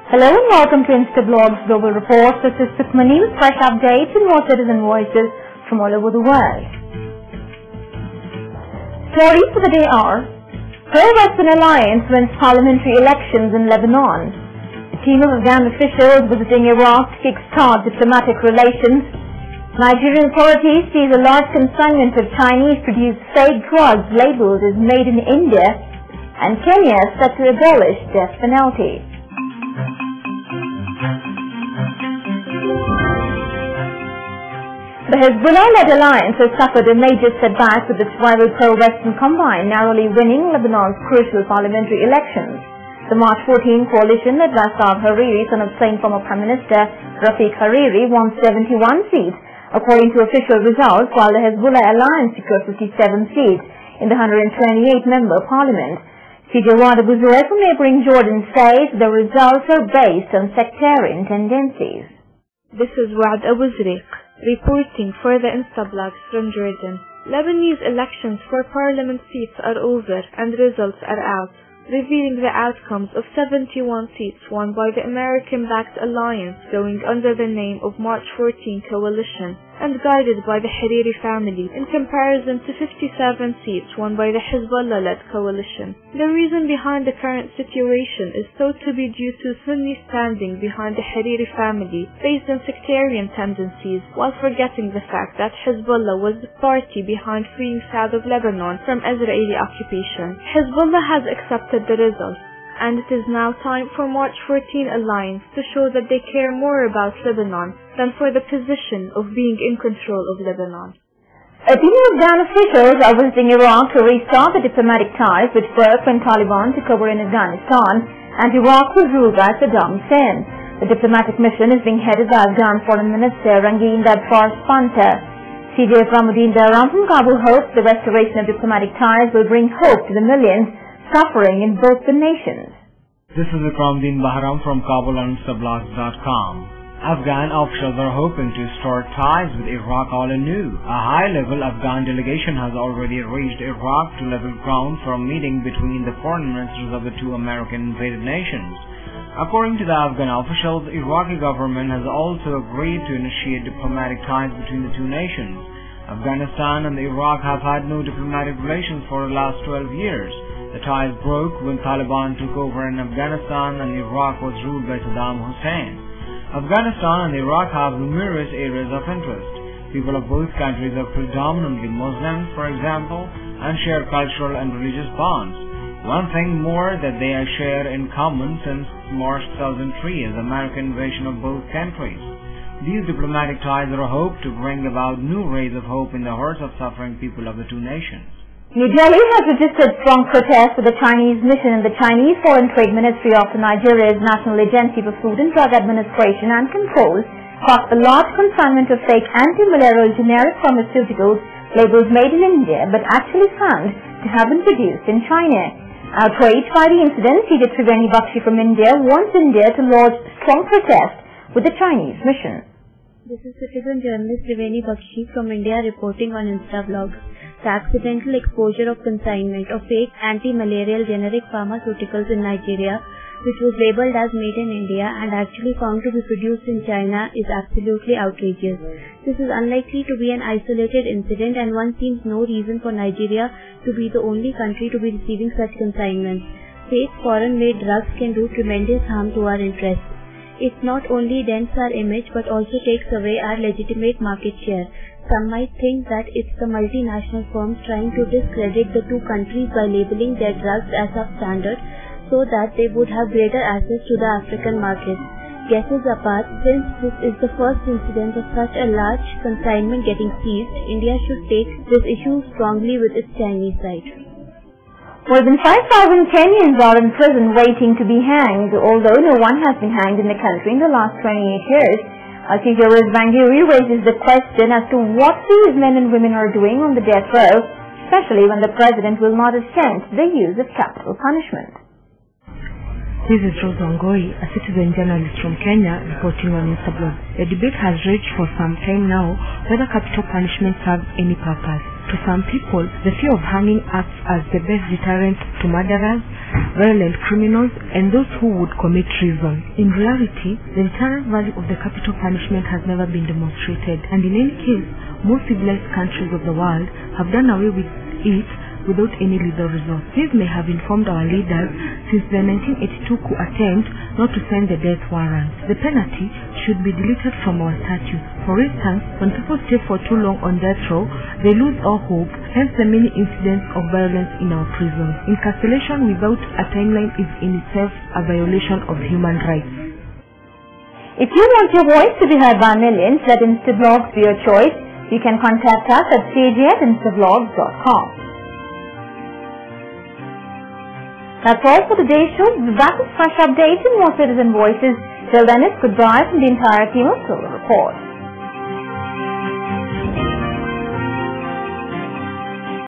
Hello and welcome to Instablogs Global Reports. This is Sukhmani with fresh updates and more citizen voices from all over the world. Stories for the day are: pro-Western alliance wins parliamentary elections in Lebanon. A team of Afghan officials visiting Iraq to kickstart diplomatic relations. Nigerian authorities seize a large consignment of Chinese-produced fake drugs labeled as made in India. And Kenya is set to abolish death penalty. The Hizbullah-led alliance has suffered a major setback with its rival pro-Western combine narrowly winning Lebanon's crucial parliamentary elections. The March 14 coalition led by Hariri, son of slain former Prime Minister Hariri, won 71 seats according to official results, while the Hizbullah alliance secured 57 seats in the 128-member parliament. Wad Abu Zuhair from neighboring Jordan says the results are based on sectarian tendencies. This is Wad Abu Zuhair reporting for the Instablogs from Jordan. Lebanese elections for parliament seats are over and results are out, revealing the outcomes of 71 seats won by the American-backed alliance going under the name of March 14 Coalition and guided by the Hariri family, in comparison to 57 seats won by the Hizbullah-led coalition. The reason behind the current situation is thought to be due to Sunni standing behind the Hariri family based on sectarian tendencies, while forgetting the fact that Hizbullah was the party behind freeing South of Lebanon from Israeli occupation. Hizbullah has accepted the results, and it is now time for March 14 alliance to show that they care more about Lebanon than for the position of being in control of Lebanon. A team of Afghan officials are visiting Iraq to restart the diplomatic ties which broke when Taliban took over in Afghanistan and Iraq was ruled by Saddam Hussein. The diplomatic mission is being headed by Afghan Foreign Minister Rangin Dadfar Spanta. CJ Ramuddin Daram from Kabul hopes the restoration of diplomatic ties will bring hope to the millions suffering in both the nations. This is Ramuddin Bahram from Kabul on Instablogs.com. Afghan officials are hoping to start ties with Iraq all anew. A high-level Afghan delegation has already reached Iraq to level ground for a meeting between the foreign ministers of the two American-invaded nations. According to the Afghan officials, the Iraqi government has also agreed to initiate diplomatic ties between the two nations. Afghanistan and Iraq have had no diplomatic relations for the last 12 years. The ties broke when Taliban took over in Afghanistan and Iraq was ruled by Saddam Hussein. Afghanistan and Iraq have numerous areas of interest. People of both countries are predominantly Muslims, for example, and share cultural and religious bonds. One thing more that they share in common since March 2003 is the American invasion of both countries. These diplomatic ties are hoped to bring about new rays of hope in the hearts of suffering people of the two nations. New Delhi has registered strong protests with the Chinese mission and the Chinese Foreign Trade Ministry of Nigeria's National Agency for Food and Drug Administration and Control caught a large consignment of fake anti-malarial generic pharmaceuticals labeled made in India but actually found to have been produced in China. Outraged by the incident, CJ Triveni Bakshi from India wants India to lodge strong protest with the Chinese mission. This is citizen journalist Triveni Bakshi from India reporting on Instablogs. The accidental exposure of consignment of fake anti-malarial generic pharmaceuticals in Nigeria, which was labelled as made in India and actually found to be produced in China, is absolutely outrageous. This is unlikely to be an isolated incident, and one sees no reason for Nigeria to be the only country to be receiving such consignments. Fake foreign-made drugs can do tremendous harm to our interests. It not only dents our image but also takes away our legitimate market share. Some might think that it's the multinational firms trying to discredit the two countries by labeling their drugs as substandard so that they would have greater access to the African market. Guesses apart, since this is the first incident of such a large consignment getting seized, India should take this issue strongly with its Chinese side. More than 5,000 Kenyans are in prison waiting to be hanged, although no one has been hanged in the country in the last 28 years. CJ Hariri raises the question as to what these men and women are doing on the death row, especially when the president will not assent to the use of capital punishment. This is Rose Wangoi, a citizen journalist from Kenya, reporting on Instablogs. A debate has raged for some time now whether capital punishment serves any purpose. To some people, the fear of hanging acts as the best deterrent to murderers violent criminals, and those who would commit treason. In reality, the deterrent value of the capital punishment has never been demonstrated, and in any case, most civilized countries of the world have done away with it without any legal result. This may have informed our leaders since the 1982 coup attempt not to sign the death warrant. The penalty should be deleted from our statutes. For instance, when people stay for too long on death row, they lose all hope, hence the many incidents of violence in our prisons. Incarceration without a timeline is in itself a violation of human rights. If you want your voice to be heard by millions, let Instablogs be your choice. You can contact us at stagey@instablogs.com. That's all for today's show. We'll be back with fresh updates and more citizen voices. Till then, it's goodbye from the entire team of Solar Report.